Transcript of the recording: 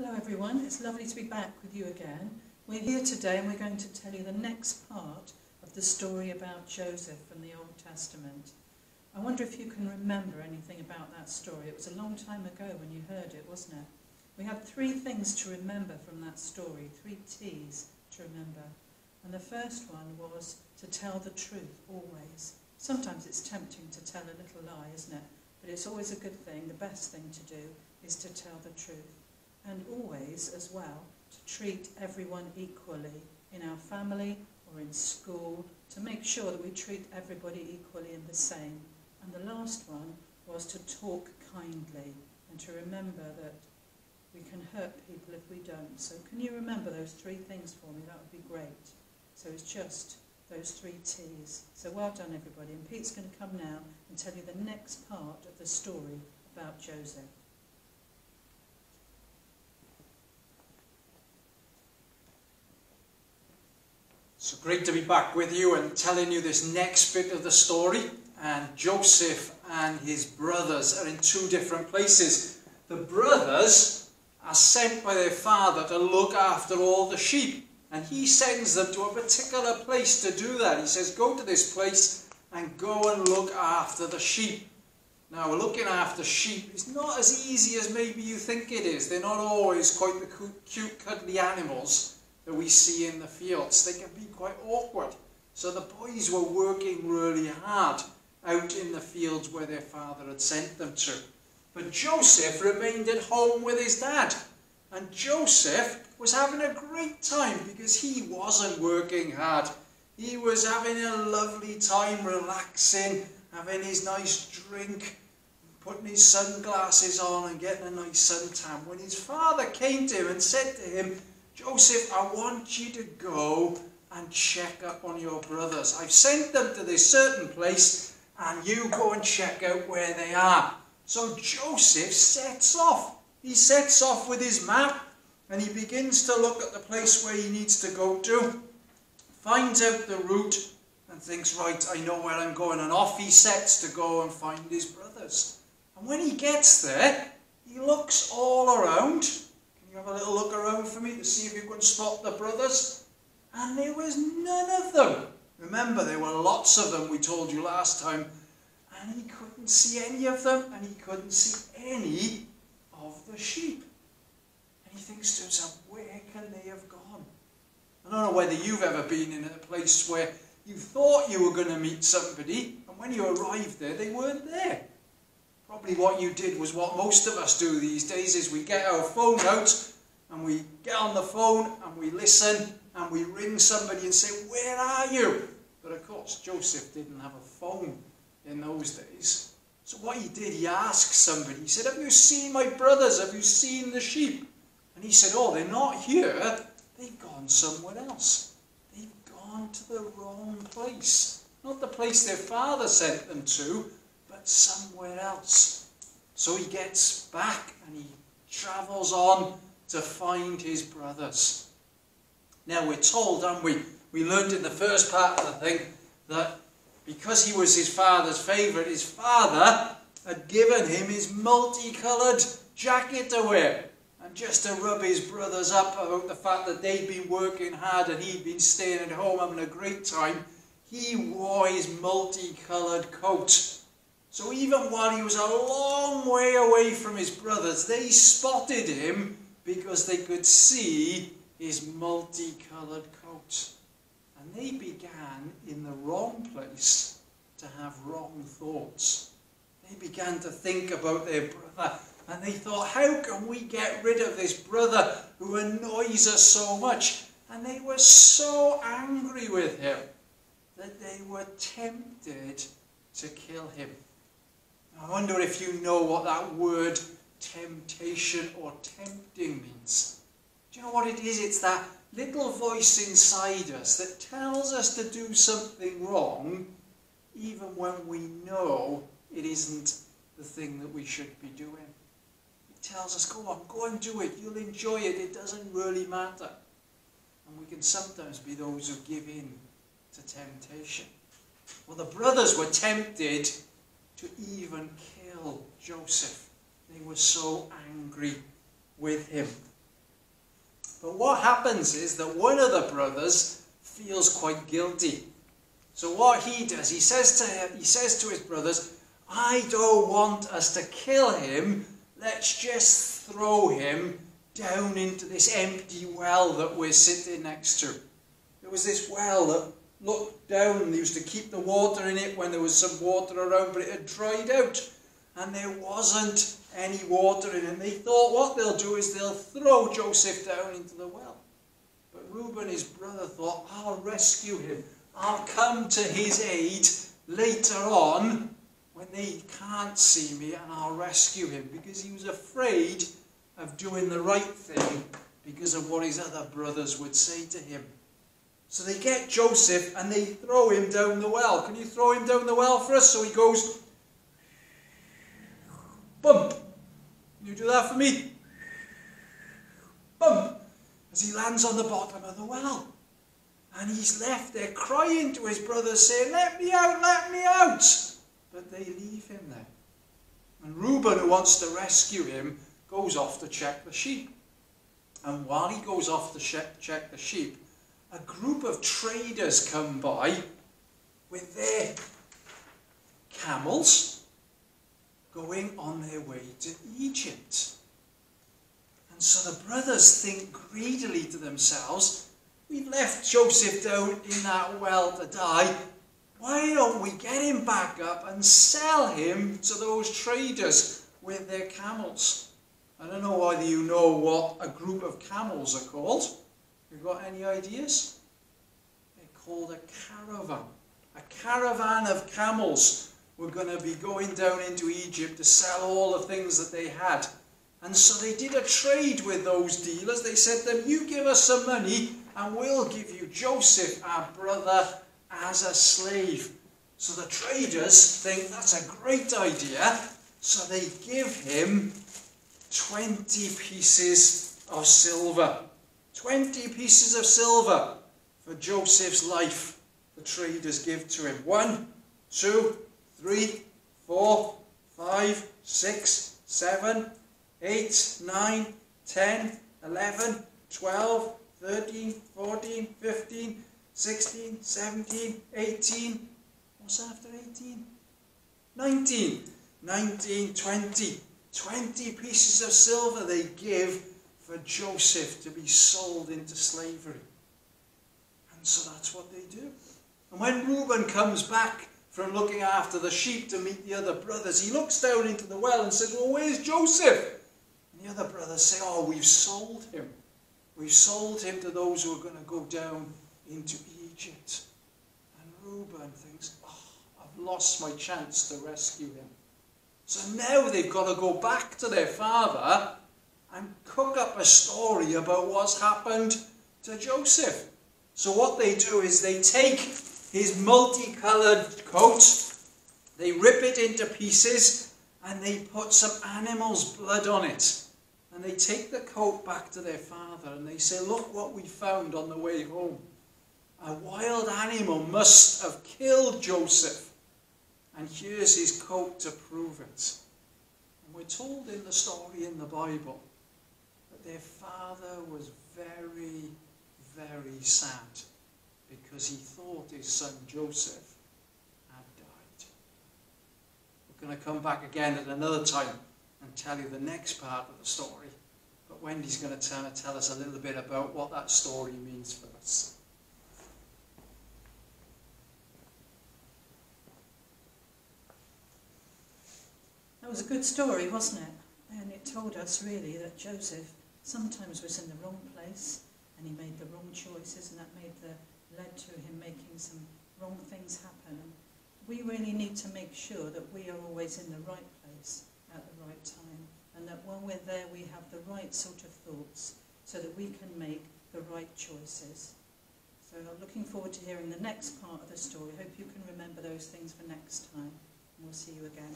Hello everyone, it's lovely to be back with you again. We're here today and we're going to tell you the next part of the story about Joseph from the Old Testament. I wonder if you can remember anything about that story. It was a long time ago when you heard it, wasn't it? We have 3 things to remember from that story, 3 T's to remember. And the first one was to tell the truth, always. Sometimes it's tempting to tell a little lie, isn't it? But it's always a good thing, the best thing to do is to tell the truth. And always, as well, to treat everyone equally in our family or in school, to make sure that we treat everybody equally and the same. And the last one was to talk kindly and to remember that we can hurt people if we don't. So can you remember those 3 things for me? That would be great. So it's just those 3 T's. So well done everybody. And Pete's going to come now and tell you the next part of the story about Joseph. So great to be back with you and telling you this next bit of the story. And Joseph and his brothers are in 2 different places. The brothers are sent by their father to look after all the sheep. And he sends them to a particular place to do that. He says, go to this place and go and look after the sheep. Now, looking after sheep is not as easy as maybe you think it is. They're not always quite the cute, cuddly animals that we see in the fields. They can be quite awkward. So the boys were working really hard out in the fields where their father had sent them to. But Joseph remained at home with his dad. And Joseph was having a great time because he wasn't working hard. He was having a lovely time relaxing, having his nice drink, putting his sunglasses on and getting a nice suntan. When his father came to him and said to him, Joseph, I want you to go and check up on your brothers. I've sent them to this certain place and you go and check out where they are. So Joseph sets off. He sets off with his map and he begins to look at the place where he needs to go to, finds out the route and thinks, right, I know where I'm going. And off he sets to go and find his brothers. And when he gets there, he looks all around. Have a little look around for me to see if you can spot the brothers. And there was none of them. Remember, there were lots of them, we told you last time. And he couldn't see any of them, and he couldn't see any of the sheep. And he thinks to himself, where can they have gone? I don't know whether you've ever been in a place where you thought you were going to meet somebody, and when you arrived there, they weren't there. Probably what you did was what most of us do these days, is we get our phone out and we get on the phone and we listen and we ring somebody and say, where are you? But of course, Joseph didn't have a phone in those days. So what he did, he asked somebody, he said, have you seen my brothers? Have you seen the sheep? And he said, oh, they're not here. They've gone somewhere else. They've gone to the wrong place. Not the place their father sent them to, but somewhere else. So he gets back and he travels on to find his brothers. Now we're told, and we learned in the first part of the thing, that because he was his father's favourite, his father had given him his multicoloured jacket to wear. And just to rub his brothers up about the fact that they'd been working hard and he'd been staying at home having a great time, he wore his multicoloured coat. So even while he was a long way away from his brothers, they spotted him because they could see his multicoloured coat. And they began in the wrong place to have wrong thoughts. They began to think about their brother and they thought, how can we get rid of this brother who annoys us so much? And they were so angry with him that they were tempted to kill him. I wonder if you know what that word temptation or tempting means. Do you know what it is? It's that little voice inside us that tells us to do something wrong even when we know it isn't the thing that we should be doing. It tells us, go on, go and do it. You'll enjoy it. It doesn't really matter. And we can sometimes be those who give in to temptation. Well, the brothers were tempted to even kill Joseph. They were so angry with him. But what happens is that one of the brothers feels quite guilty. So what he does, he says to his brothers, I don't want us to kill him. Let's just throw him down into this empty well that we're sitting next to. There was this well that looked down, and they used to keep the water in it when there was some water around, but it had dried out. And there wasn't any water in it. And they thought what they'll do is they'll throw Joseph down into the well. But Reuben, his brother, thought, I'll rescue him. I'll come to his aid later on when they can't see me, and I'll rescue him. Because he was afraid of doing the right thing because of what his other brothers would say to him. So they get Joseph and they throw him down the well. Can you throw him down the well for us? So he goes, bump. Can you do that for me? Bump. As he lands on the bottom of the well. And he's left there crying to his brothers saying, let me out, let me out. But they leave him there. And Reuben, who wants to rescue him, goes off to check the sheep. And while he goes off to check the sheep, a group of traders come by with their camels going on their way to Egypt. And so the brothers think greedily to themselves, we've left Joseph down in that well to die. Why don't we get him back up and sell him to those traders with their camels? I don't know whether you know what a group of camels are called. You got any ideas? They're called a caravan. A caravan of camels were going to be going down into Egypt to sell all the things that they had. And so they did a trade with those dealers. They said to them, you give us some money and we'll give you Joseph, our brother, as a slave. So the traders think that's a great idea. So they give him 20 pieces of silver. 20 pieces of silver for Joseph's life. The traders give to him. 1, 2, 3, 4, 5, 6, 7, 8, 9, 10, 11, 12, 13, 14, 15, 16, 17, 18. What's after 18? 19. 19, 20. 20 pieces of silver they give for Joseph to be sold into slavery. And so that's what they do. And when Reuben comes back from looking after the sheep to meet the other brothers, he looks down into the well and says, well, where's Joseph? And the other brothers say, oh, we've sold him. We've sold him to those who are going to go down into Egypt. And Reuben thinks, oh, I've lost my chance to rescue him. So now they've got to go back to their father and cook up a story about what's happened to Joseph. So what they do is they take his multicoloured coat, they rip it into pieces, and they put some animal's blood on it. And they take the coat back to their father and they say, look what we found on the way home. A wild animal must have killed Joseph. And here's his coat to prove it. And we're told in the story in the Bible that their father was very, very sad because he thought his son Joseph had died. We're going to come back again at another time and tell you the next part of the story. But Wendy's going to tell us a little bit about what that story means for us. That was a good story, wasn't it? And it told us really that Joseph sometimes was in the wrong place and he made the wrong choices, and that led to him making some wrong things happen. We really need to make sure that we are always in the right place at the right time, and that when we're there we have the right sort of thoughts so that we can make the right choices. So I'm looking forward to hearing the next part of the story. I hope you can remember those things for next time, and we'll see you again.